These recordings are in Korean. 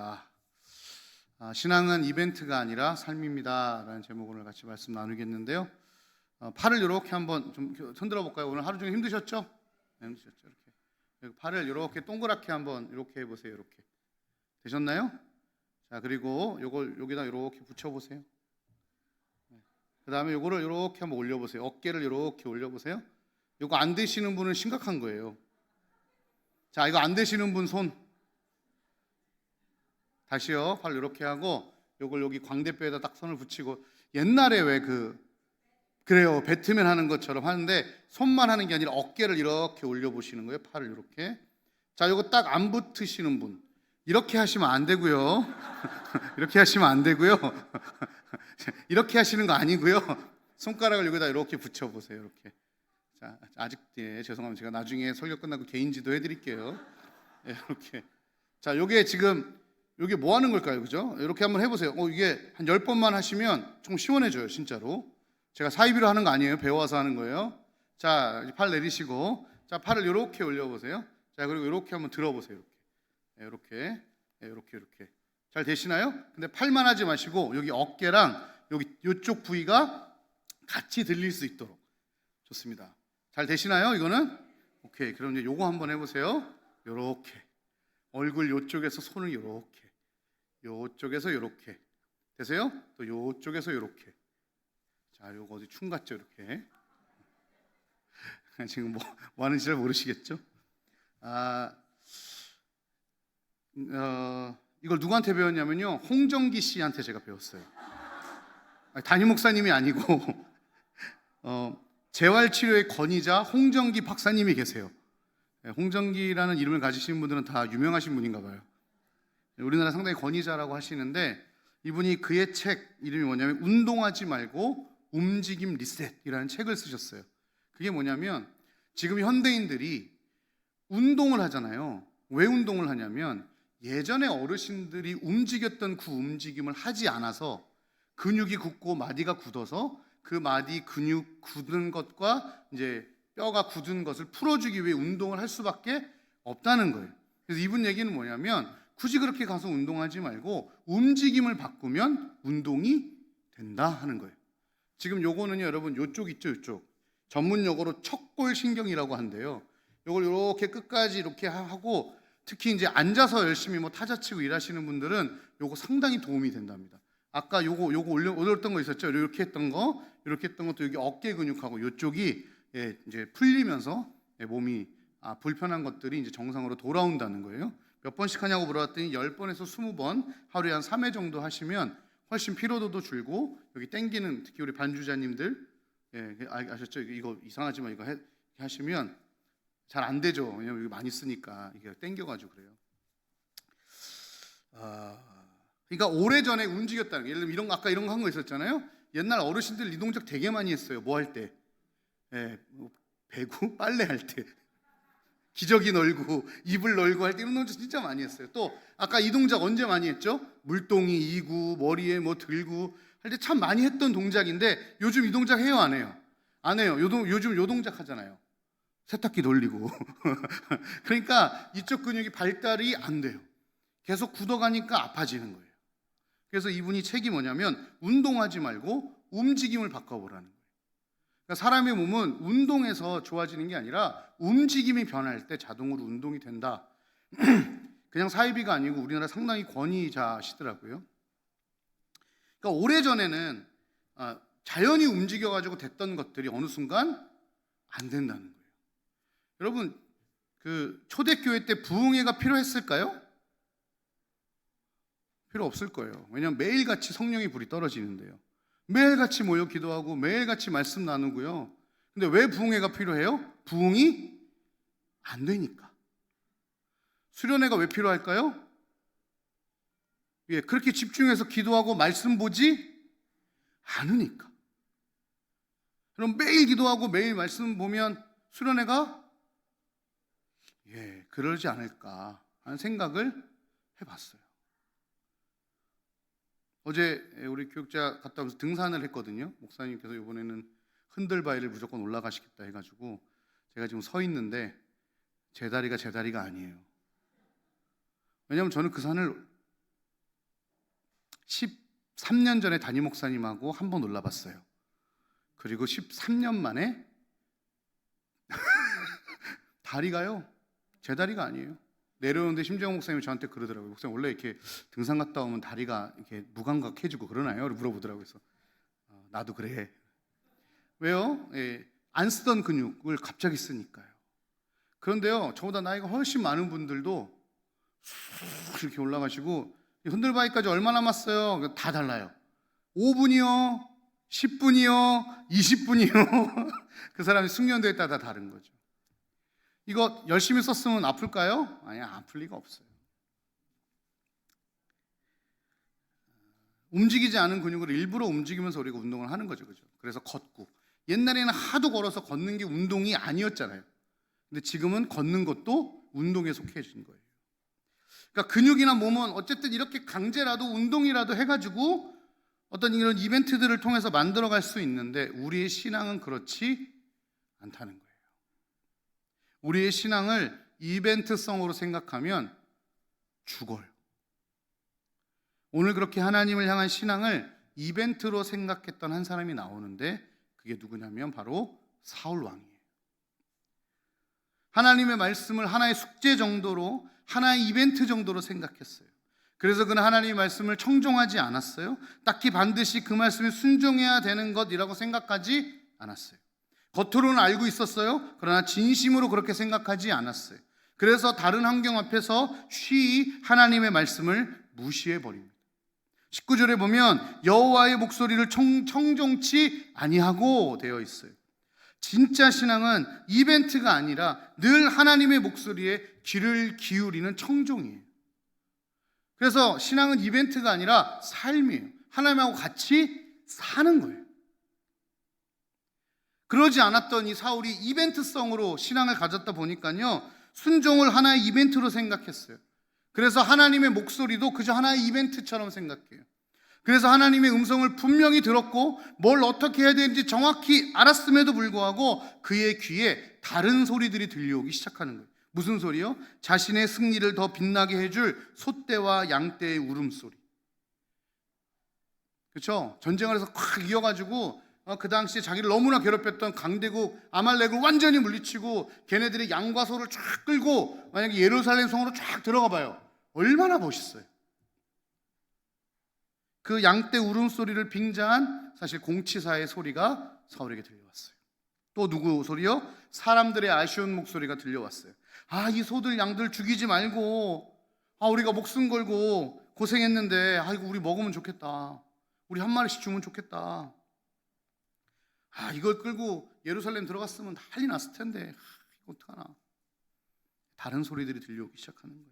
기도합니다. 신앙은 이벤트가 아니라 삶입니다 라는 제목을 오늘 같이 말씀 나누겠는데요. 팔을 이렇게 한번 좀 흔들어 볼까요? 오늘 하루 종일 힘드셨죠? 네, 힘드셨죠? 이렇게 팔을 이렇게 동그랗게 한번 이렇게 해보세요. 이렇게 되셨나요? 자, 그리고 요걸 여기다 이렇게 붙여보세요. 그 다음에 요거를 이렇게 한번 올려보세요. 어깨를 이렇게 올려보세요. 요거 안 되시는 분은 심각한 거예요. 자, 이거 안 되시는 분 손 다시요. 팔 이렇게 하고 요걸 여기 광대뼈에다 딱 손을 붙이고, 옛날에 왜 그래요, 배트맨 하는 것처럼 하는데 손만 하는 게 아니라 어깨를 이렇게 올려보시는 거예요. 팔을 이렇게. 자, 요거 딱 안 붙으시는 분 이렇게 하시면 안 되고요. 이렇게 하시면 안 되고요. 이렇게 하시는 거 아니고요. 손가락을 여기다 이렇게 붙여보세요. 이렇게. 자, 아직 죄송합니다. 제가 나중에 설교 끝나고 개인 지도 해드릴게요. 이렇게. 자, 요게 지금 요게 뭐 하는 걸까요? 그죠? 이렇게 한번 해보세요. 이게 한 10번만 하시면 좀 시원해져요. 진짜로. 제가 사이비로 하는 거 아니에요. 배워서 하는 거예요. 자, 팔 내리시고, 자, 팔을 이렇게 올려보세요. 자, 그리고 이렇게 한번 들어보세요. 이렇게. 이렇게. 잘 되시나요? 근데 팔만 하지 마시고 여기 어깨랑 여기 이쪽 부위가 같이 들릴 수 있도록. 좋습니다. 잘 되시나요? 이거는? 오케이. 그럼 이제 요거 한번 해보세요. 요렇게. 얼굴 요쪽에서 손을 요렇게. 요쪽에서 요렇게. 되세요? 또 요쪽에서 요렇게. 자, 요거 어디 춤 같죠? 이렇게. 지금 뭐 하는지 잘 모르시겠죠? 이걸 누구한테 배웠냐면요, 홍정기 씨한테 제가 배웠어요. 담임 목사님이 아니고 재활치료의 권위자 홍정기 박사님이 계세요. 홍정기라는 이름을 가지신 분들은 다 유명하신 분인가 봐요. 우리나라 상당히 권위자라고 하시는데, 이분이 그의 책 이름이 뭐냐면 운동하지 말고 움직임 리셋이라는 책을 쓰셨어요. 그게 뭐냐면, 지금 현대인들이 운동을 하잖아요. 왜 운동을 하냐면 예전에 어르신들이 움직였던 그 움직임을 하지 않아서 근육이 굳고 마디가 굳어서 그 마디 근육 굳은 것과 이제 뼈가 굳은 것을 풀어주기 위해 운동을 할 수밖에 없다는 거예요. 그래서 이분 얘기는 뭐냐면, 굳이 그렇게 가서 운동하지 말고 움직임을 바꾸면 운동이 된다 하는 거예요. 지금 요거는요, 여러분, 요쪽 있죠, 요쪽. 전문 용어로 척골신경이라고 한대요. 요걸 이렇게 끝까지 이렇게 하고, 특히 이제 앉아서 열심히 뭐 타자 치고 일하시는 분들은 요거 상당히 도움이 된답니다. 아까 요거 올렸던 거 있었죠? 이렇게 했던 것도 여기 어깨 근육하고 요쪽이 이제 풀리면서 몸이 불편한 것들이 이제 정상으로 돌아온다는 거예요. 몇 번씩 하냐고 물어봤더니 10번에서 20번 하루에 한 3회 정도 하시면 훨씬 피로도도 줄고, 여기 땡기는, 특히 우리 반주자님들 아셨죠? 이거 이상하지만 이거 하시면 잘 안 되죠. 왜냐면 이거 많이 쓰니까 이게 땡겨가지고 그래요. 그러니까 오래전에 움직였다는 게, 예를 들면 아까 이런 거 한 거 있었잖아요. 옛날 어르신들 이 동작 되게 많이 했어요. 뭐 할 때? 배구? 빨래 할 때. 기저귀 널고 이불 널고 할 때 이런 동작 진짜 많이 했어요. 또 아까 이 동작 언제 많이 했죠? 물동이 이고 머리에 뭐 들고 할 때 참 많이 했던 동작인데, 요즘 이 동작 해요, 안 해요? 안 해요. 요즘 요 동작 하잖아요. 세탁기 돌리고. 그러니까 이쪽 근육이 발달이 안 돼요. 계속 굳어가니까 아파지는 거예요. 그래서 이분이 책이 뭐냐면 운동하지 말고 움직임을 바꿔보라는 거예요. 그러니까 사람의 몸은 운동해서 좋아지는 게 아니라 움직임이 변할 때 자동으로 운동이 된다. 그냥 사이비가 아니고 우리나라 상당히 권위자시더라고요. 그러니까 오래전에는 자연히 움직여가지고 됐던 것들이 어느 순간 안 된다는 거예요. 여러분, 초대교회 때 부흥회가 필요했을까요? 필요 없을 거예요. 왜냐하면 매일같이 성령의 불이 떨어지는데요. 매일같이 모여 기도하고 매일같이 말씀 나누고요. 근데 왜 부흥회가 필요해요? 부흥이 안 되니까. 수련회가 왜 필요할까요? 그렇게 집중해서 기도하고 말씀 보지 않으니까. 그럼 매일 기도하고 매일 말씀 보면 수련회가 그러지 않을까 하는 생각을 해봤어요. 어제 우리 교육자 갔다 오면서 등산을 했거든요. 목사님께서 이번에는 흔들바위를 무조건 올라가시겠다 해가지고 제가 지금 서 있는데 제 다리가 아니에요. 왜냐하면 저는 그 산을 13년 전에 담임 목사님하고 한 번 올라봤어요. 그리고 13년 만에 다리가요, 제 다리가 아니에요. 내려오는데 심재영 목사님이 저한테 그러더라고요. 목사님 원래 이렇게 등산 갔다 오면 다리가 이렇게 무감각해지고 그러나요? 물어보더라고요. 그래서 나도 그래. 왜요? 안 쓰던 근육을 갑자기 쓰니까요. 그런데요, 저보다 나이가 훨씬 많은 분들도 쑥 이렇게 올라가시고, 흔들바위까지 얼마 남았어요? 다 달라요. 5분이요, 10분이요, 20분이요. 그 사람이 숙련도에 따라 다 다른 거죠. 이거 열심히 썼으면 아플까요? 아니, 아플 리가 없어요. 움직이지 않은 근육을 일부러 움직이면서 우리가 운동을 하는 거죠. 그죠? 그래서 걷고. 옛날에는 하도 걸어서 걷는 게 운동이 아니었잖아요. 근데 지금은 걷는 것도 운동에 속해진 거예요. 그러니까 근육이나 몸은 어쨌든 이렇게 강제라도 운동이라도 해가지고 어떤 이런 이벤트들을 통해서 만들어갈 수 있는데, 우리의 신앙은 그렇지 않다는 거예요. 우리의 신앙을 이벤트성으로 생각하면 죽어요. 오늘 그렇게 하나님을 향한 신앙을 이벤트로 생각했던 한 사람이 나오는데, 그게 누구냐면 바로 사울 왕이에요. 하나님의 말씀을 하나의 숙제 정도로, 하나의 이벤트 정도로 생각했어요. 그래서 그는 하나님의 말씀을 청종하지 않았어요. 딱히 반드시 그 말씀에 순종해야 되는 것이라고 생각하지 않았어요. 겉으로는 알고 있었어요. 그러나 진심으로 그렇게 생각하지 않았어요. 그래서 다른 환경 앞에서 쉬이 하나님의 말씀을 무시해 버립니다. 19절에 보면 여호와의 목소리를 청종치 아니하고 되어 있어요. 진짜 신앙은 이벤트가 아니라 늘 하나님의 목소리에 귀를 기울이는 청종이에요. 그래서 신앙은 이벤트가 아니라 삶이에요. 하나님하고 같이 사는 거예요. 그러지 않았던 이 사울이 이벤트성으로 신앙을 가졌다 보니까요, 순종을 하나의 이벤트로 생각했어요. 그래서 하나님의 목소리도 그저 하나의 이벤트처럼 생각해요. 그래서 하나님의 음성을 분명히 들었고 뭘 어떻게 해야 되는지 정확히 알았음에도 불구하고 그의 귀에 다른 소리들이 들려오기 시작하는 거예요. 무슨 소리요? 자신의 승리를 더 빛나게 해줄 소떼와 양떼의 울음소리. 그렇죠? 전쟁을 해서 콱 이어가지고 그 당시에 자기를 너무나 괴롭혔던 강대국 아말렉을 완전히 물리치고 걔네들이 양과 소를 쫙 끌고 만약에 예루살렘 성으로 쫙 들어가 봐요. 얼마나 멋있어요. 그 양떼 울음소리를 빙자한 사실 공치사의 소리가 사울에게 들려왔어요. 또 누구 소리요? 사람들의 아쉬운 목소리가 들려왔어요. 이 소들 양들 죽이지 말고, 우리가 목숨 걸고 고생했는데 아이고 우리 먹으면 좋겠다. 우리 한 마리씩 주면 좋겠다. 이걸 끌고 예루살렘 들어갔으면 난리 났을 텐데 이거 어떡하나. 다른 소리들이 들려오기 시작하는 거예요.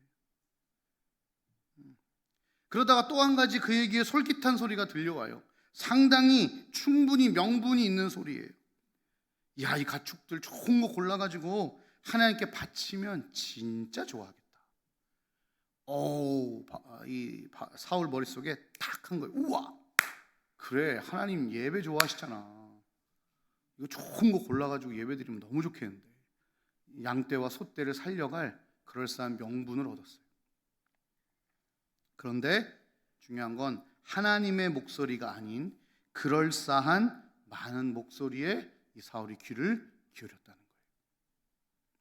그러다가 또 한 가지 그의 귀에 솔깃한 소리가 들려와요. 상당히 충분히 명분이 있는 소리예요. 이 가축들 좋은 거 골라가지고 하나님께 바치면 진짜 좋아하겠다. 사울 머릿속에 탁 한 거예요. 우와, 그래, 하나님 예배 좋아하시잖아. 이거 좋은 거 골라가지고 예배 드리면 너무 좋겠는데. 양떼와 소떼를 살려갈 그럴싸한 명분을 얻었어요. 그런데 중요한 건 하나님의 목소리가 아닌 그럴싸한 많은 목소리에 이 사울이 귀를 기울였다는 거예요.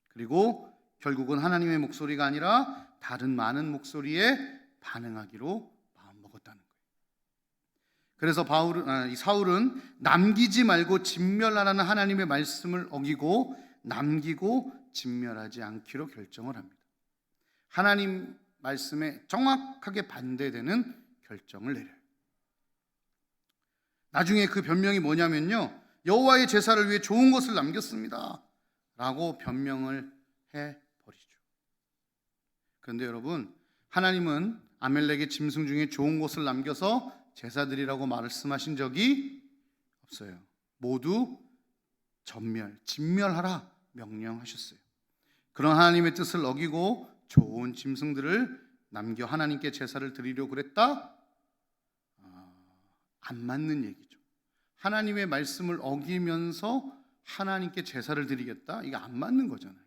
그리고 결국은 하나님의 목소리가 아니라 다른 많은 목소리에 반응하기로 마음먹었다는 거예요. 그래서 이 사울은 남기지 말고 진멸하라는 하나님의 말씀을 어기고 남기고 진멸하지 않기로 결정을 합니다. 하나님 말씀에 정확하게 반대되는 결정을 내려요. 나중에 그 변명이 뭐냐면요, 여호와의 제사를 위해 좋은 것을 남겼습니다 라고 변명을 해버리죠. 그런데 여러분, 하나님은 아멜렉의 짐승 중에 좋은 것을 남겨서 제사드리라고 말씀하신 적이 없어요. 모두 진멸하라 명령하셨어요. 그런 하나님의 뜻을 어기고 좋은 짐승들을 남겨 하나님께 제사를 드리려고 그랬다? 안 맞는 얘기죠. 하나님의 말씀을 어기면서 하나님께 제사를 드리겠다? 이게 안 맞는 거잖아요.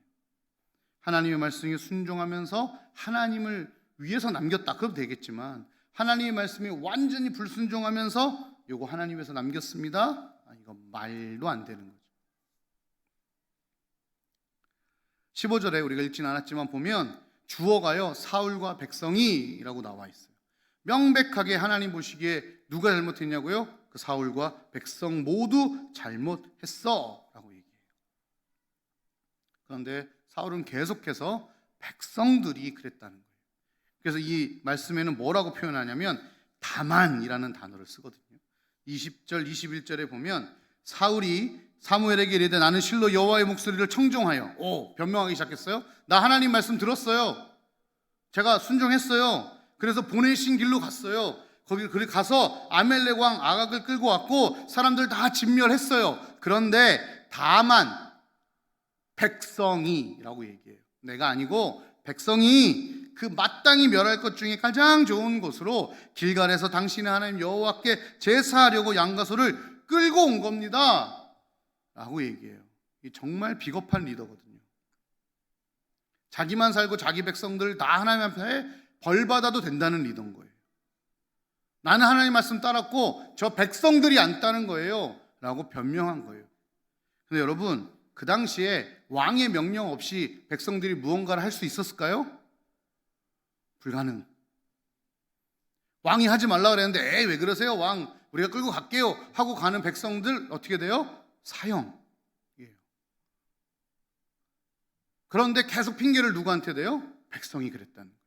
하나님의 말씀에 순종하면서 하나님을 위해서 남겼다 그럼 되겠지만 하나님의 말씀이 완전히 불순종하면서 요거 하나님에서 남겼습니다. 이거 말도 안 되는 거죠. 15절에 우리가 읽진 않았지만 보면 주어가요 사울과 백성이라고 나와 있어요. 명백하게 하나님 보시기에 누가 잘못했냐고요? 그 사울과 백성 모두 잘못했어 라고 얘기해요. 그런데 사울은 계속해서 백성들이 그랬다는 거예요. 그래서 이 말씀에는 뭐라고 표현하냐면 다만이라는 단어를 쓰거든요. 20절 21절에 보면 사울이 사무엘에게 이르되 나는 실로 여호와의 목소리를 청종하여 변명하기 시작했어요. 나 하나님 말씀 들었어요. 제가 순종했어요. 그래서 보내신 길로 갔어요. 거기 가서 아멜렉 왕 아각을 끌고 왔고 사람들 다 진멸했어요. 그런데 다만 백성이라고 얘기해요. 내가 아니고 백성이 그 마땅히 멸할 것 중에 가장 좋은 곳으로 길갈에서 당신의 하나님 여호와께 제사하려고 양가소를 끌고 온 겁니다 라고 얘기해요. 정말 비겁한 리더거든요. 자기만 살고 자기 백성들 다 하나님 앞에 벌 받아도 된다는 리더인 거예요. 나는 하나님 말씀 따랐고 저 백성들이 안 따른 거예요 라고 변명한 거예요. 근데 여러분, 그 당시에 왕의 명령 없이 백성들이 무언가를 할 수 있었을까요? 불가능. 왕이 하지 말라 그랬는데 에이 왜 그러세요 왕, 우리가 끌고 갈게요 하고 가는 백성들 어떻게 돼요? 사형이에요. 그런데 계속 핑계를 누구한테 대요? 백성이 그랬다는 거예요.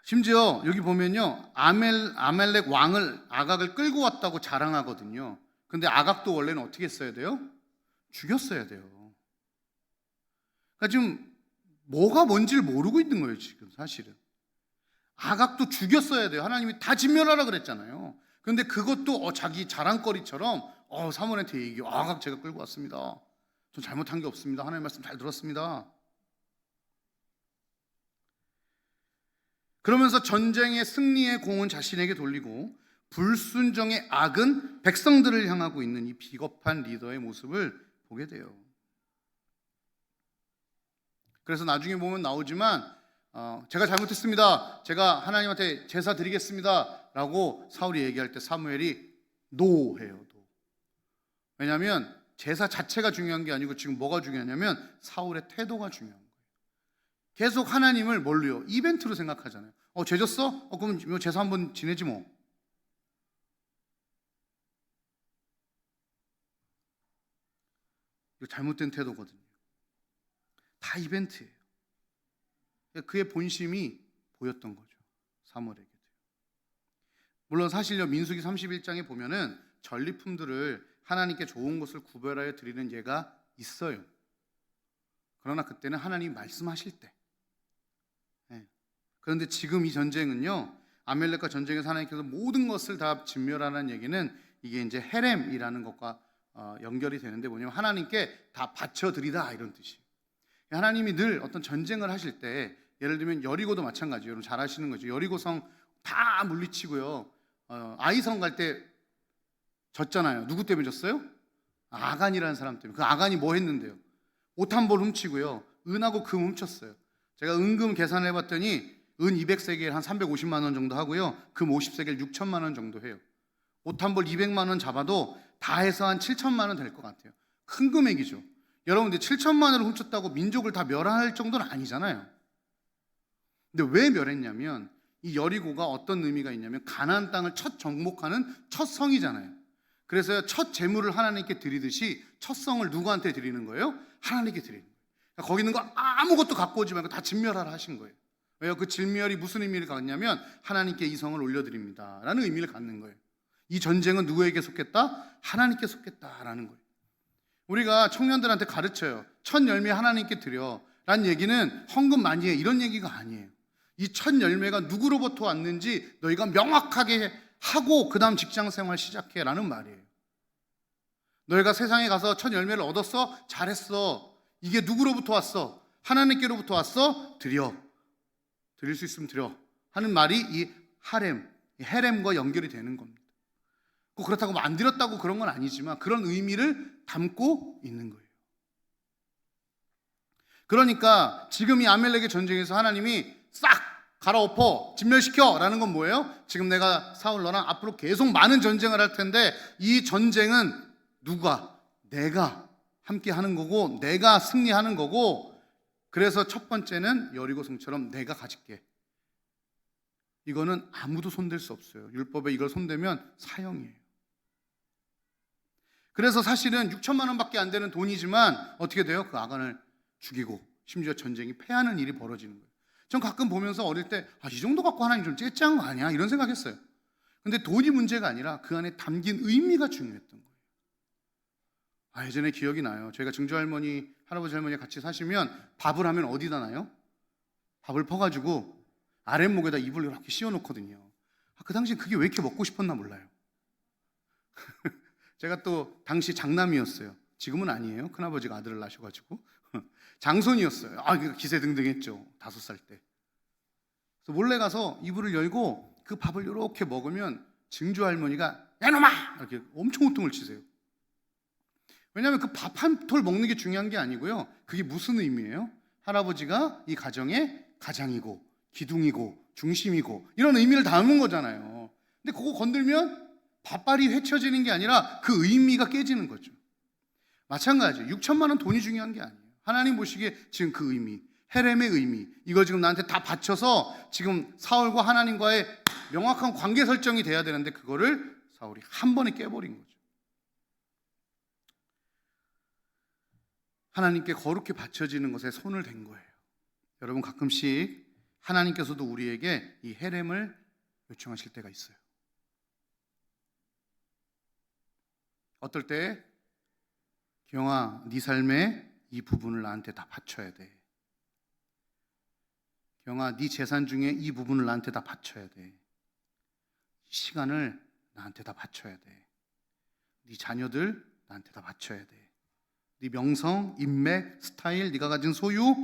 심지어 여기 보면요 아멜렉 왕을 아각을 끌고 왔다고 자랑하거든요. 근데 아각도 원래는 어떻게 했어야 돼요? 죽였어야 돼요. 그러니까 지금 뭐가 뭔지를 모르고 있는 거예요. 지금 사실은 아각도 죽였어야 돼요. 하나님이 다 진멸하라 그랬잖아요. 그런데 그것도 자기 자랑거리처럼 사무엘한테 얘기해요. 아각 제가 끌고 왔습니다. 전 잘못한 게 없습니다. 하나님 말씀 잘 들었습니다. 그러면서 전쟁의 승리의 공은 자신에게 돌리고 불순종의 악은 백성들을 향하고 있는 이 비겁한 리더의 모습을 보게 돼요. 그래서 나중에 보면 나오지만 제가 잘못했습니다. 제가 하나님한테 제사 드리겠습니다 라고 사울이 얘기할 때 사무엘이 노 해요. 왜냐하면 제사 자체가 중요한 게 아니고 지금 뭐가 중요하냐면 사울의 태도가 중요한 거예요. 계속 하나님을 뭘로요? 이벤트로 생각하잖아요. 죄 졌어? 그럼 제사 한번 지내지 뭐. 이거 잘못된 태도거든요. 다 이벤트예요. 그의 본심이 보였던 거죠. 사무엘에게도. 물론 사실요 민수기 31장에 보면은 전리품들을 하나님께 좋은 것을 구별하여 드리는 예가 있어요. 그러나 그때는 하나님이 말씀하실 때. 그런데 지금 이 전쟁은요 아멜렉과 전쟁에서 하나님께서 모든 것을 다 진멸하는 얘기는 이게 이제 헤렘이라는 것과 연결이 되는데 뭐냐면 하나님께 다 바쳐드리다 이런 뜻이에요. 하나님이 늘 어떤 전쟁을 하실 때 예를 들면 여리고도 마찬가지예요. 여러분 잘 아시는 거죠. 여리고성 다 물리치고요 아이성 갈 때 졌잖아요. 누구 때문에 졌어요? 아간이라는 사람 때문에. 그 아간이 뭐 했는데요? 옷 한 벌 훔치고요 은하고 금 훔쳤어요. 제가 은금 계산을 해봤더니 은 200세겔 한 350만 원 정도 하고요 금 50세겔 6천만 원 정도 해요. 옷 한 벌 200만 원 잡아도 다 해서 한 7천만 원 될 것 같아요. 큰 금액이죠. 여러분 근데 7천만 원을 훔쳤다고 민족을 다 멸할 정도는 아니잖아요. 근데 왜 멸했냐면 이 여리고가 어떤 의미가 있냐면 가나안 땅을 첫 정복하는 첫 성이잖아요. 그래서 첫 제물을 하나님께 드리듯이 첫 성을 누구한테 드리는 거예요? 하나님께 드리는 거예요. 그러니까 거기 있는 거 아무것도 갖고 오지 말고 다 진멸하라 하신 거예요. 왜요? 그 진멸이 무슨 의미를 갖냐면 하나님께 이 성을 올려드립니다 라는 의미를 갖는 거예요. 이 전쟁은 누구에게 속했다? 하나님께 속했다라는 거예요. 우리가 청년들한테 가르쳐요. 첫 열매 하나님께 드려 라는 얘기는 헌금 많이 해 이런 얘기가 아니에요. 이 첫 열매가 누구로부터 왔는지 너희가 명확하게 하고 그 다음 직장생활 시작해 라는 말이에요. 너희가 세상에 가서 첫 열매를 얻었어? 잘했어. 이게 누구로부터 왔어? 하나님께로부터 왔어? 드려. 드릴 수 있으면 드려 하는 말이 이 헤렘과 연결이 되는 겁니다. 그렇다고 뭐 안 드렸다고 그런 건 아니지만 그런 의미를 담고 있는 거예요. 그러니까 지금 이 아멜렉의 전쟁에서 하나님이 싹 갈아엎어 진멸시켜 라는 건 뭐예요? 지금 내가 사울 너랑 앞으로 계속 많은 전쟁을 할 텐데 이 전쟁은 누가? 내가 함께 하는 거고 내가 승리하는 거고, 그래서 첫 번째는 여리고 성처럼 내가 가질게. 이거는 아무도 손댈 수 없어요. 율법에 이걸 손대면 사형이에요. 그래서 사실은 6천만 원밖에 안 되는 돈이지만 어떻게 돼요? 그 아간을 죽이고 심지어 전쟁이 패하는 일이 벌어지는 거예요. 전 가끔 보면서 어릴 때 이 정도 갖고 하나님 좀 째째한 거 아니야? 이런 생각했어요. 근데 돈이 문제가 아니라 그 안에 담긴 의미가 중요했던 거예요. 예전에 기억이 나요. 저희가 증조할머니, 할아버지 할머니 같이 사시면 밥을 하면 어디다 놔요? 밥을 퍼가지고 아랫목에다 이불을 이렇게 씌워놓거든요. 그 당시 그게 왜 이렇게 먹고 싶었나 몰라요. 제가 또 당시 장남이었어요. 지금은 아니에요. 큰아버지가 아들을 낳으셔가지고 장손이었어요. 기세등등했죠. 5살 때. 그래서 몰래 가서 이불을 열고 그 밥을 이렇게 먹으면 증조 할머니가 야 놈아! 이렇게 엄청 호통을 치세요. 왜냐하면 그 밥 한 톨 먹는 게 중요한 게 아니고요. 그게 무슨 의미예요? 할아버지가 이 가정의 가장이고 기둥이고 중심이고 이런 의미를 담은 거잖아요. 근데 그거 건들면 밥알이 헤쳐지는 게 아니라 그 의미가 깨지는 거죠. 마찬가지예요. 6천만 원 돈이 중요한 게 아니에요. 하나님 보시기에 지금 그 의미, 헤렘의 의미, 이거 지금 나한테 다 바쳐서 지금 사울과 하나님과의 명확한 관계 설정이 돼야 되는데 그거를 사울이 한 번에 깨버린 거죠. 하나님께 거룩히 바쳐지는 것에 손을 댄 거예요. 여러분, 가끔씩 하나님께서도 우리에게 이 헤렘을 요청하실 때가 있어요. 어떨 때 경아, 네 삶의 이 부분을 나한테 다 바쳐야 돼. 경아, 네 재산 중에 이 부분을 나한테 다 바쳐야 돼. 시간을 나한테 다 바쳐야 돼. 네 자녀들 나한테 다 바쳐야 돼. 네 명성, 인맥, 스타일, 네가 가진 소유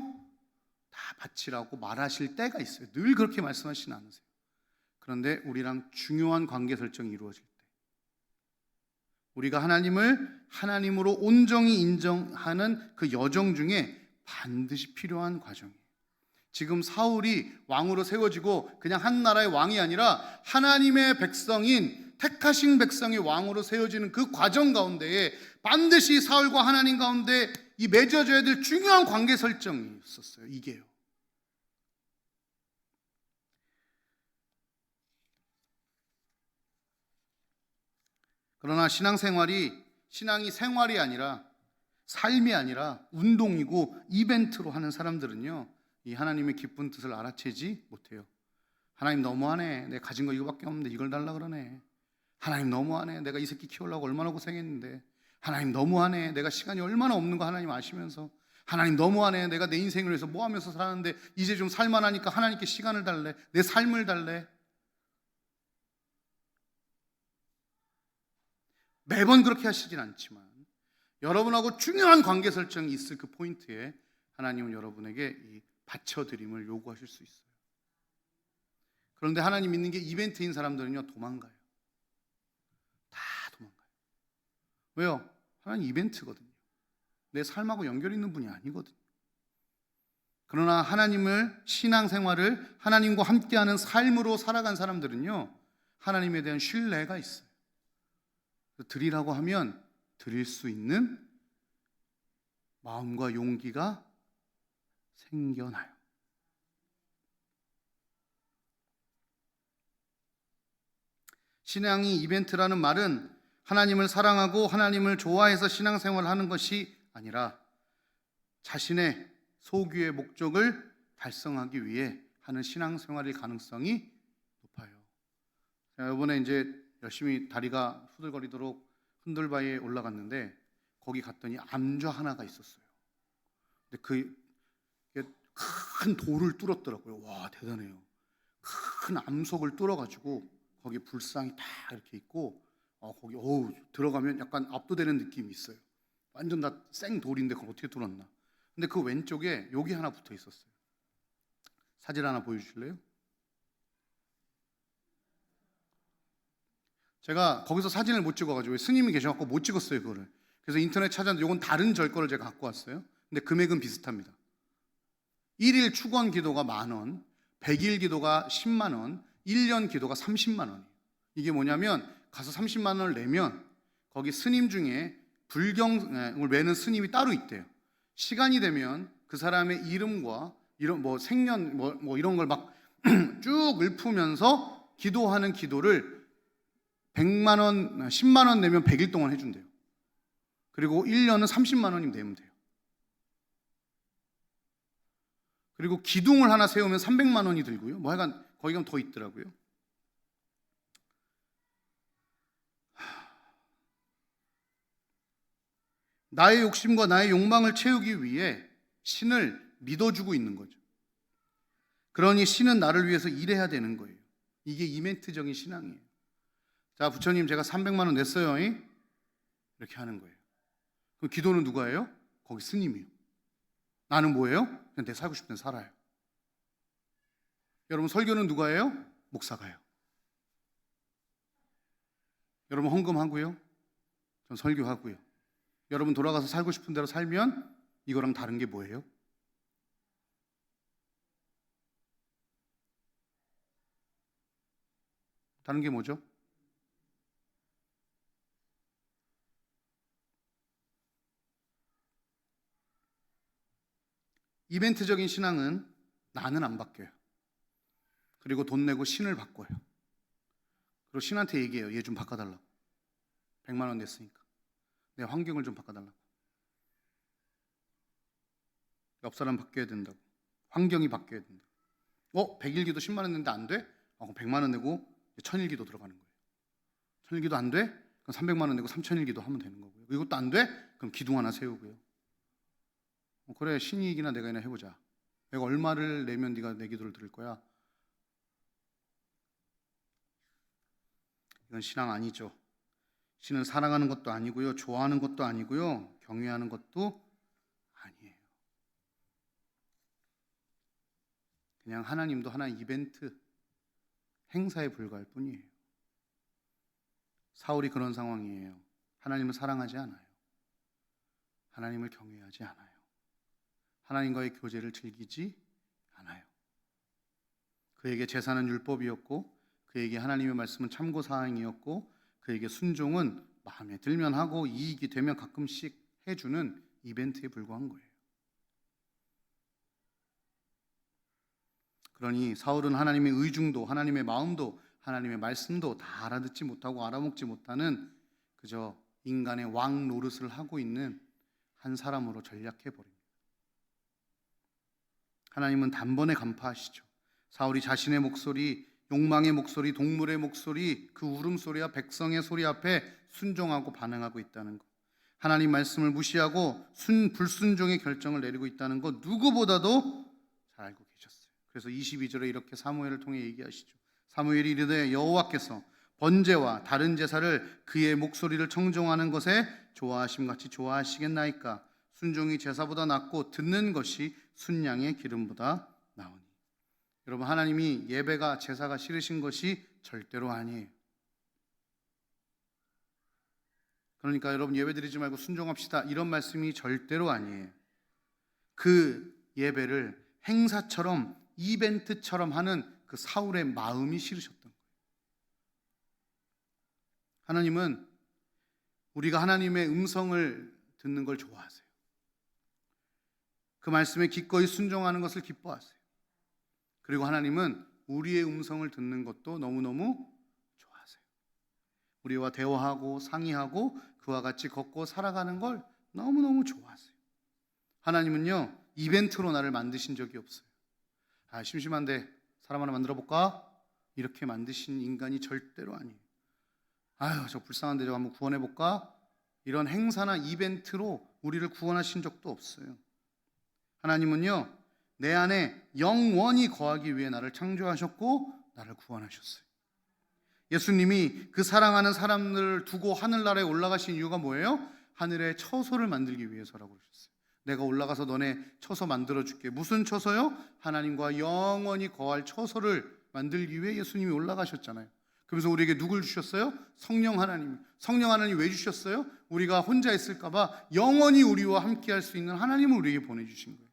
다 바치라고 말하실 때가 있어요. 늘 그렇게 말씀하시진 않으세요. 그런데 우리랑 중요한 관계 설정이 이루어질 때, 우리가 하나님을 하나님으로 온전히 인정하는 그 여정 중에 반드시 필요한 과정이에요. 지금 사울이 왕으로 세워지고 그냥 한 나라의 왕이 아니라 하나님의 백성인 택하신 백성의 왕으로 세워지는 그 과정 가운데에 반드시 사울과 하나님 가운데 이 맺어져야 될 중요한 관계 설정이 있었어요. 이게요. 그러나 신앙이 생활이 아니라 삶이 아니라 운동이고 이벤트로 하는 사람들은요, 이 하나님의 기쁜 뜻을 알아채지 못해요. 하나님 너무하네. 내가 가진 거 이거밖에 없는데 이걸 달라 그러네. 하나님 너무하네. 내가 이 새끼 키우려고 얼마나 고생했는데. 하나님 너무하네. 내가 시간이 얼마나 없는 거 하나님 아시면서. 하나님 너무하네. 내가 내 인생을 위해서 뭐 하면서 살았는데 이제 좀 살만하니까 하나님께 시간을 달래. 내 삶을 달래. 매번 그렇게 하시진 않지만 여러분하고 중요한 관계 설정이 있을 그 포인트에 하나님은 여러분에게 이 바쳐드림을 요구하실 수 있어요. 그런데 하나님 믿는 게 이벤트인 사람들은요, 도망가요. 다 도망가요. 왜요? 하나님 이벤트거든요. 내 삶하고 연결 있는 분이 아니거든요. 그러나 하나님을, 신앙생활을 하나님과 함께하는 삶으로 살아간 사람들은요, 하나님에 대한 신뢰가 있어요. 드리라고 하면 드릴 수 있는 마음과 용기가 생겨나요. 신앙이 이벤트라는 말은 하나님을 사랑하고 하나님을 좋아해서 신앙생활을 하는 것이 아니라 자신의 소규의 목적을 달성하기 위해 하는 신앙생활일 가능성이 높아요. 이번에 이제 열심히 다리가 후들거리도록 흔들바위에 올라갔는데 거기 갔더니 암좌 하나가 있었어요. 근데 큰 돌을 뚫었더라고요. 와, 대단해요. 큰 암석을 뚫어가지고 거기 불상이 다 이렇게 있고 거기 들어가면 약간 압도되는 느낌이 있어요. 완전 다 생돌인데 그걸 어떻게 뚫었나. 근데 그 왼쪽에 여기 하나 붙어 있었어요. 사진 하나 보여주실래요? 제가 거기서 사진을 못 찍어가지고 스님이 계셔갖고 못 찍었어요, 그거를. 그래서 인터넷 찾았는데 이건 다른 절 거를 제가 갖고 왔어요. 근데 금액은 비슷합니다. 1일 축원 기도가 10,000원, 100일 기도가 10만 원, 1년 기도가 30만 원이에요. 이게 뭐냐면 가서 30만 원을 내면 거기 스님 중에 불경을 외는 스님이 따로 있대요. 시간이 되면 그 사람의 이름과 이런 뭐 생년 뭐 이런 걸 막 쭉 읊으면서 기도하는 기도를 100만 원, 10만 원 내면 100일 동안 해준대요. 그리고 1년은 30만 원이면 내면 돼요. 그리고 기둥을 하나 세우면 300만 원이 들고요. 뭐 하여간 거기 가면 더 있더라고요. 나의 욕심과 나의 욕망을 채우기 위해 신을 믿어주고 있는 거죠. 그러니 신은 나를 위해서 일해야 되는 거예요. 이게 이벤트적인 신앙이에요. 자, 부처님 제가 300만 원 냈어요. 이렇게 하는 거예요. 그럼 기도는 누가 해요? 거기 스님이요. 나는 뭐예요? 그냥 내 살고 싶은 데 살아요. 여러분 설교는 누가 해요? 목사가 해요. 여러분 헌금하고요. 전 설교하고요. 여러분 돌아가서 살고 싶은 대로 살면 이거랑 다른 게 뭐예요? 다른 게 뭐죠? 이벤트적인 신앙은 나는 안 바뀌어요. 그리고 돈 내고 신을 바꿔요. 그리고 신한테 얘기해요. 얘 좀 바꿔달라고. 100만 원 냈으니까 내 환경을 좀 바꿔달라고. 옆 사람 바뀌어야 된다고. 환경이 바뀌어야 된다고. 100일기도 10만 원 냈는데 안 돼? 그럼 100만 원 내고 1000일기도 들어가는 거예요. 1000일기도 안 돼? 그럼 300만 원 내고 3000일기도 하면 되는 거고요. 이것도 안 돼? 그럼 기둥 하나 세우고요. 그래, 신이익이나 내가 이나 해보자. 내가 얼마를 내면 네가 내 기도를 들을 거야? 이건 신앙 아니죠. 신은 사랑하는 것도 아니고요, 좋아하는 것도 아니고요, 경외하는 것도 아니에요. 그냥 하나님도 하나의 이벤트, 행사에 불과할 뿐이에요. 사울이 그런 상황이에요. 하나님을 사랑하지 않아요. 하나님을 경외하지 않아요. 하나님과의 교제를 즐기지 않아요. 그에게 제사는 율법이었고, 그에게 하나님의 말씀은 참고사항이었고, 그에게 순종은 마음에 들면 하고 이익이 되면 가끔씩 해주는 이벤트에 불과한 거예요. 그러니 사울은 하나님의 의중도, 하나님의 마음도, 하나님의 말씀도 다 알아듣지 못하고 알아먹지 못하는 그저 인간의 왕 노릇을 하고 있는 한 사람으로 전락해버립니다. 하나님은 단번에 간파하시죠. 사울이 자신의 목소리, 욕망의 목소리, 동물의 목소리, 그 울음소리와 백성의 소리 앞에 순종하고 반응하고 있다는 것, 하나님 말씀을 무시하고 불순종의 결정을 내리고 있다는 것 누구보다도 잘 알고 계셨어요. 그래서 22절에 이렇게 사무엘을 통해 얘기하시죠. 사무엘이 이르되 여호와께서 번제와 다른 제사를 그의 목소리를 청종하는 것에 좋아하심같이 좋아하시겠나이까? 순종이 제사보다 낫고 듣는 것이 순양의 기름보다 나으니. 여러분, 하나님이 예배가 제사가 싫으신 것이 절대로 아니에요. 그러니까 여러분 예배 드리지 말고 순종합시다 이런 말씀이 절대로 아니에요. 그 예배를 행사처럼 이벤트처럼 하는 그 사울의 마음이 싫으셨던 거예요. 하나님은 우리가 하나님의 음성을 듣는 걸 좋아하세요. 그 말씀에 기꺼이 순종하는 것을 기뻐하세요. 그리고 하나님은 우리의 음성을 듣는 것도 너무너무 좋아하세요. 우리와 대화하고 상의하고 그와 같이 걷고 살아가는 걸 너무너무 좋아하세요. 하나님은요, 이벤트로 나를 만드신 적이 없어요. 심심한데 사람 하나 만들어 볼까? 이렇게 만드신 인간이 절대로 아니에요. 저 불쌍한데 저 한번 구원해 볼까? 이런 행사나 이벤트로 우리를 구원하신 적도 없어요. 하나님은요, 내 안에 영원히 거하기 위해 나를 창조하셨고 나를 구원하셨어요. 예수님이 그 사랑하는 사람들을 두고 하늘나라에 올라가신 이유가 뭐예요? 하늘에 처소를 만들기 위해서라고 그러셨어요. 내가 올라가서 너네 처소 만들어줄게. 무슨 처소요? 하나님과 영원히 거할 처소를 만들기 위해 예수님이 올라가셨잖아요. 그래서 우리에게 누굴 주셨어요? 성령 하나님. 성령 하나님 왜 주셨어요? 우리가 혼자 있을까 봐 영원히 우리와 함께 할 수 있는 하나님을 우리에게 보내주신 거예요.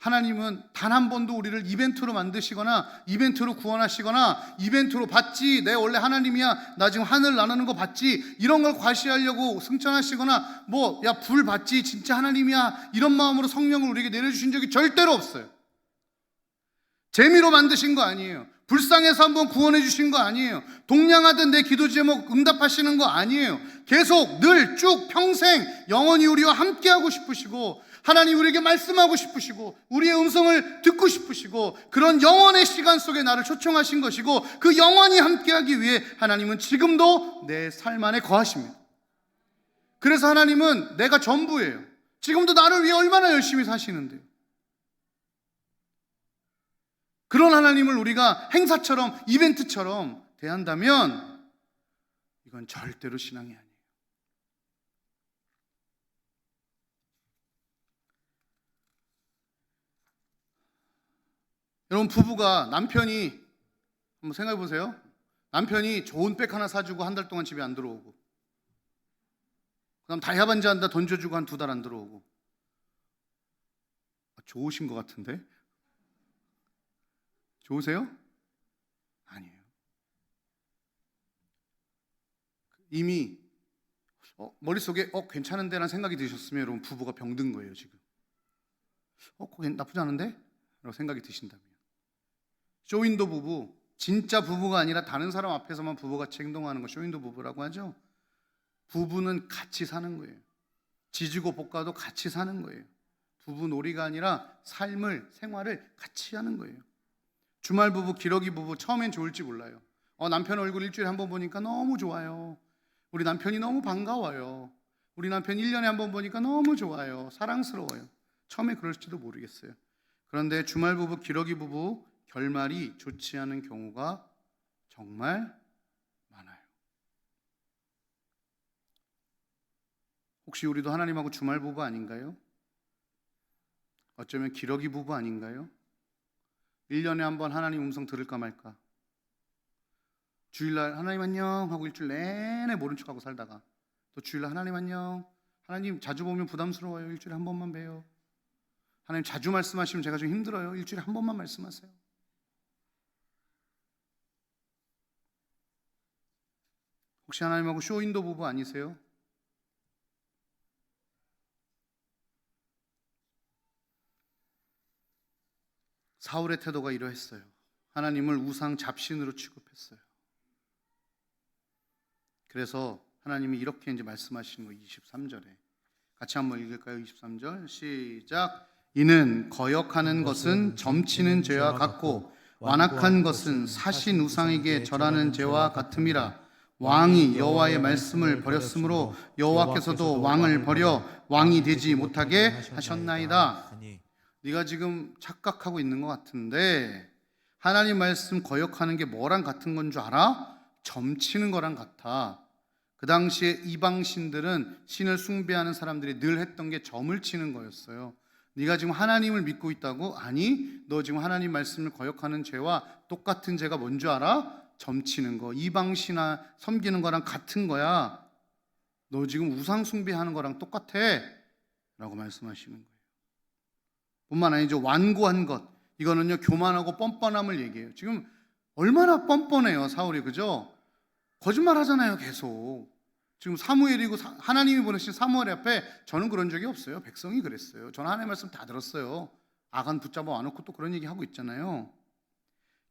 하나님은 단 한 번도 우리를 이벤트로 만드시거나 이벤트로 구원하시거나 이벤트로 봤지, 내 원래 하나님이야, 나 지금 하늘 나누는 거 봤지, 이런 걸 과시하려고 승천하시거나 뭐 야 불 봤지, 진짜 하나님이야, 이런 마음으로 성령을 우리에게 내려주신 적이 절대로 없어요. 재미로 만드신 거 아니에요. 불쌍해서 한번 구원해 주신 거 아니에요. 동냥하던 내 기도 제목 응답하시는 거 아니에요. 계속 늘 쭉 평생 영원히 우리와 함께하고 싶으시고, 하나님 우리에게 말씀하고 싶으시고, 우리의 음성을 듣고 싶으시고, 그런 영원의 시간 속에 나를 초청하신 것이고, 그 영원히 함께하기 위해 하나님은 지금도 내 삶 안에 거하십니다. 그래서 하나님은 내가 전부예요. 지금도 나를 위해 얼마나 열심히 사시는데요. 그런 하나님을 우리가 행사처럼, 이벤트처럼 대한다면 이건 절대로 신앙이 아니에요. 여러분, 부부가, 남편이 한번 생각해 보세요. 남편이 좋은 백 하나 사주고 한 달 동안 집에 안 들어오고, 그 다음 다이아 반지 한다 던져주고 한 2달 안 들어오고. 좋으신 것 같은데? 좋으세요? 아니에요. 이미 머릿속에 괜찮은데 라는 생각이 드셨으면 여러분, 부부가 병든 거예요. 지금 그거 나쁘지 않은데? 라고 생각이 드신다면, 쇼윈도 부부, 진짜 부부가 아니라 다른 사람 앞에서만 부부같이 행동하는 거 쇼윈도 부부라고 하죠. 부부는 같이 사는 거예요. 지지고 볶아도 같이 사는 거예요. 부부 놀이가 아니라 삶을, 생활을 같이 하는 거예요. 주말 부부, 기러기 부부, 처음엔 좋을지 몰라요. 남편 얼굴 일주일에 한 번 보니까 너무 좋아요. 우리 남편이 너무 반가워요. 우리 남편 1년에 한 번 보니까 너무 좋아요. 사랑스러워요. 처음에 그럴지도 모르겠어요. 그런데 주말 부부, 기러기 부부 결말이 좋지 않은 경우가 정말 많아요. 혹시 우리도 하나님하고 주말 부부 아닌가요? 어쩌면 기러기 부부 아닌가요? 1년에 한 번 하나님 음성 들을까 말까, 주일날 하나님 안녕 하고 일주일 내내 모른 척하고 살다가 또 주일날 하나님 안녕, 하나님 자주 보면 부담스러워요, 일주일에 한 번만 봬요. 하나님 자주 말씀하시면 제가 좀 힘들어요, 일주일에 한 번만 말씀하세요. 혹시 하나님하고 쇼윈도 부부 아니세요? 사울의 태도가 이러했어요. 하나님을 우상 잡신으로 취급했어요. 그래서 하나님이 이렇게 이제 말씀하시는 거예요. 23절에 같이 한번 읽을까요? 23절 시작. 이는 거역하는 것은 점치는 죄와 같고 완악한 것은 사신 우상에게 절하는 죄와 같음이라. 왕이 여호와의 말씀을 버렸으므로 여호와께서도 왕을 버려 왕이 되지 못하게 하셨나이다. 네가 지금 착각하고 있는 것 같은데, 하나님 말씀 거역하는 게 뭐랑 같은 건 줄 알아? 점치는 거랑 같아. 그 당시에 이방신들은 신을 숭배하는 사람들이 늘 했던 게 점을 치는 거였어요. 네가 지금 하나님을 믿고 있다고? 아니, 너 지금 하나님 말씀을 거역하는 죄와 똑같은 죄가 뭔 줄 알아? 점치는 거. 이방신아 섬기는 거랑 같은 거야. 너 지금 우상 숭배하는 거랑 똑같아 라고 말씀하시는 거예요. 뿐만 아니죠, 완고한 것, 이거는요 교만하고 뻔뻔함을 얘기해요. 지금 얼마나 뻔뻔해요 사울이, 그죠? 거짓말 하잖아요 계속. 지금 사무엘이고 하나님이 보내신 사무엘 앞에 저는 그런 적이 없어요. 백성이 그랬어요. 저는 하나님의 말씀 다 들었어요. 아간 붙잡아 와놓고 또 그런 얘기 하고 있잖아요.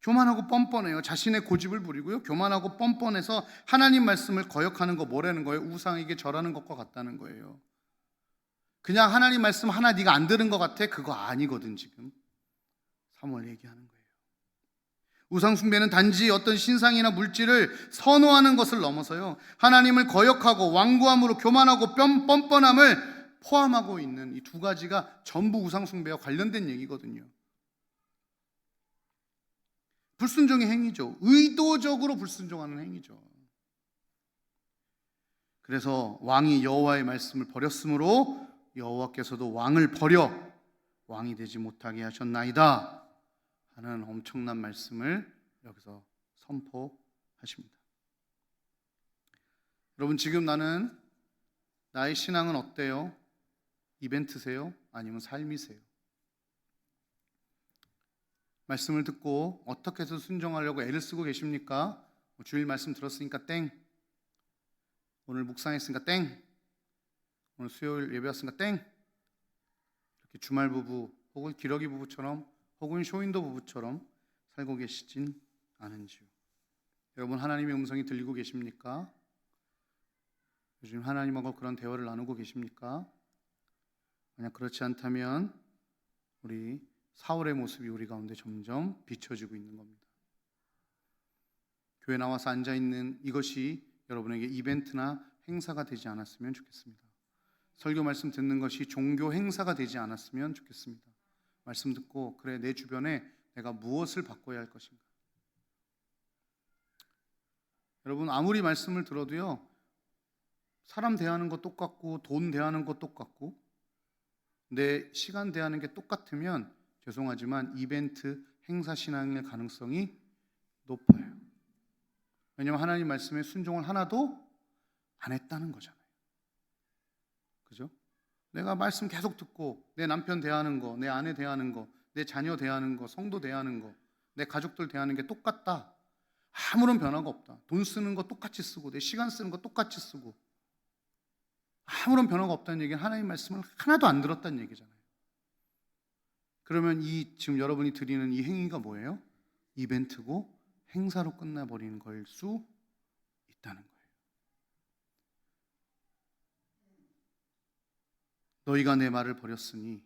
교만하고 뻔뻔해요. 자신의 고집을 부리고요, 교만하고 뻔뻔해서 하나님 말씀을 거역하는 거 뭐라는 거예요? 우상에게 절하는 것과 같다는 거예요. 그냥 하나님 말씀 하나 네가 안 들은 것 같아? 그거 아니거든. 지금 사무엘 얘기하는 거예요. 우상 숭배는 단지 어떤 신상이나 물질을 선호하는 것을 넘어서요, 하나님을 거역하고 완고함으로 교만하고 뻔뻔함을 포함하고 있는 이 두 가지가 전부 우상 숭배와 관련된 얘기거든요. 불순종의 행위죠. 의도적으로 불순종하는 행위죠. 그래서 왕이 여호와의 말씀을 버렸으므로 여호와께서도 왕을 버려 왕이 되지 못하게 하셨나이다 하는 엄청난 말씀을 여기서 선포하십니다. 여러분, 지금 나의 신앙은 어때요? 이벤트세요? 아니면 삶이세요? 말씀을 듣고 어떻게 해서 순종하려고 애를 쓰고 계십니까? 주일 말씀 들었으니까 땡, 오늘 묵상했으니까 땡, 오늘 수요일 예배였으니까 땡, 이렇게 주말 부부 혹은 기러기 부부처럼 혹은 쇼윈도 부부처럼 살고 계시진 않은지요. 여러분, 하나님의 음성이 들리고 계십니까? 요즘 하나님하고 그런 대화를 나누고 계십니까? 만약 그렇지 않다면 우리 사울의 모습이 우리 가운데 점점 비춰지고 있는 겁니다. 교회 나와서 앉아있는 이것이 여러분에게 이벤트나 행사가 되지 않았으면 좋겠습니다. 설교 말씀 듣는 것이 종교 행사가 되지 않았으면 좋겠습니다. 말씀 듣고 그래, 내 주변에 내가 무엇을 바꿔야 할 것인가. 여러분, 아무리 말씀을 들어도요, 사람 대하는 거 똑같고 돈 대하는 거 똑같고 내 시간 대하는 게 똑같으면 죄송하지만 이벤트 행사 신앙일 가능성이 높아요. 왜냐하면 하나님 말씀에 순종을 하나도 안 했다는 거잖아요. 그죠? 내가 말씀 계속 듣고 내 남편 대하는 거, 내 아내 대하는 거, 내 자녀 대하는 거, 성도 대하는 거, 내 가족들 대하는 게 똑같다. 아무런 변화가 없다. 돈 쓰는 거 똑같이 쓰고 내 시간 쓰는 거 똑같이 쓰고 아무런 변화가 없다는 얘기는 하나님 말씀을 하나도 안 들었다는 얘기잖아요. 그러면 이 지금 여러분이 드리는 이 행위가 뭐예요? 이벤트고 행사로 끝나버리는 걸 수 있다는 거예요. 너희가 내 말을 버렸으니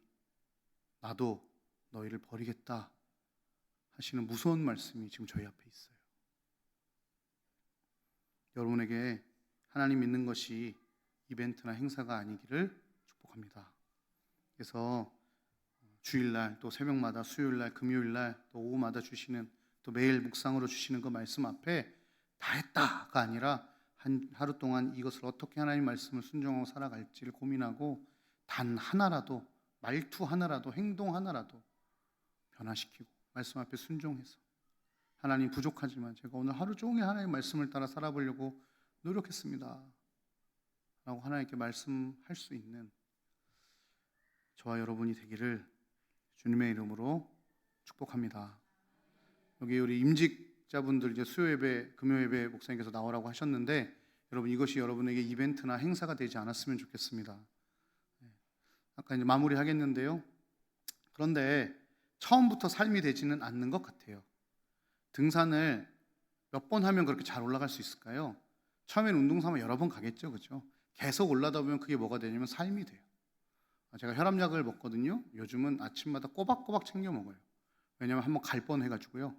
나도 너희를 버리겠다 하시는 무서운 말씀이 지금 저희 앞에 있어요. 여러분에게 하나님 믿는 것이 이벤트나 행사가 아니기를 축복합니다. 그래서 주일날 또 새벽마다 수요일날 금요일날 또 오후마다 주시는 또 매일 묵상으로 주시는 그 말씀 앞에 다 했다가 아니라 하루 동안 이것을 어떻게 하나님 말씀을 순종하고 살아갈지를 고민하고 단 하나라도 말투 하나라도 행동 하나라도 변화시키고 말씀 앞에 순종해서 하나님 부족하지만 제가 오늘 하루 종일 하나님의 말씀을 따라 살아보려고 노력했습니다 라고 하나님께 말씀할 수 있는 저와 여러분이 되기를 주님의 이름으로 축복합니다. 여기 우리 임직자분들 이제 수요예배, 금요예배 목사님께서 나오라고 하셨는데 여러분 이것이 여러분에게 이벤트나 행사가 되지 않았으면 좋겠습니다. 아까 이제 마무리하겠는데요. 그런데 처음부터 삶이 되지는 않는 것 같아요. 등산을 몇 번 하면 그렇게 잘 올라갈 수 있을까요? 처음엔 운동 삼아 여러 번 가겠죠, 그렇죠? 계속 올라다 보면 그게 뭐가 되냐면 삶이 돼요. 제가 혈압약을 먹거든요. 요즘은 아침마다 꼬박꼬박 챙겨 먹어요. 왜냐면 한번 갈 뻔해가지고요.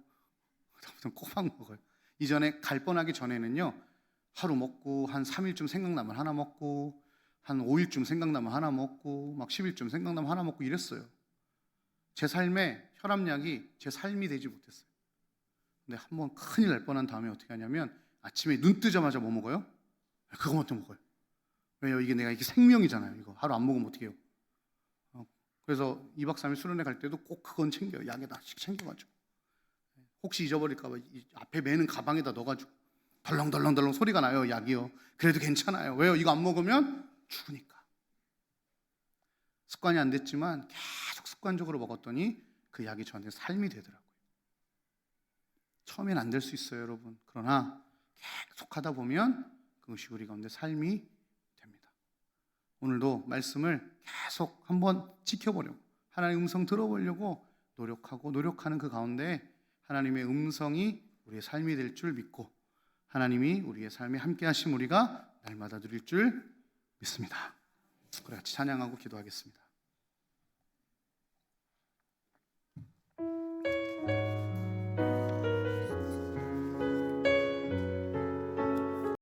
그다음부터 꼬박 먹어요. 이전에 갈 뻔하기 전에는요, 하루 먹고 한 3일쯤 생각나면 하나 먹고 한 5일쯤 생각나면 하나 먹고 막 10일쯤 생각나면 하나 먹고 이랬어요. 제 삶에 혈압약이 제 삶이 되지 못했어요. 근데 한번 큰일 날 뻔한 다음에 어떻게 하냐면 아침에 눈 뜨자마자 뭐 먹어요? 그거만 또 먹어요. 왜요? 이게 내가 이게 생명이잖아요. 이거 하루 안 먹으면 어떻게 해요? 그래서 2박 3일 수련회 갈 때도 꼭 그건 챙겨요. 약에다 하나씩 챙겨가지고 혹시 잊어버릴까 봐 앞에 매는 가방에다 넣어가지고 덜렁덜렁덜렁 소리가 나요. 약이요. 그래도 괜찮아요. 왜요? 이거 안 먹으면 죽으니까. 습관이 안 됐지만 계속 습관적으로 먹었더니 그 약이 저한테 삶이 되더라고요. 처음엔 안 될 수 있어요, 여러분. 그러나 계속 하다 보면 그것이 우리 가운데 삶이 됩니다. 오늘도 말씀을 계속 한번 지켜보려고, 하나님의 음성 들어보려고 노력하는 그 가운데 하나님의 음성이 우리의 삶이 될 줄 믿고 하나님이 우리의 삶에 함께 하심 우리가 날마다 누릴 줄 믿습니다. 그래 같이 찬양하고 기도하겠습니다.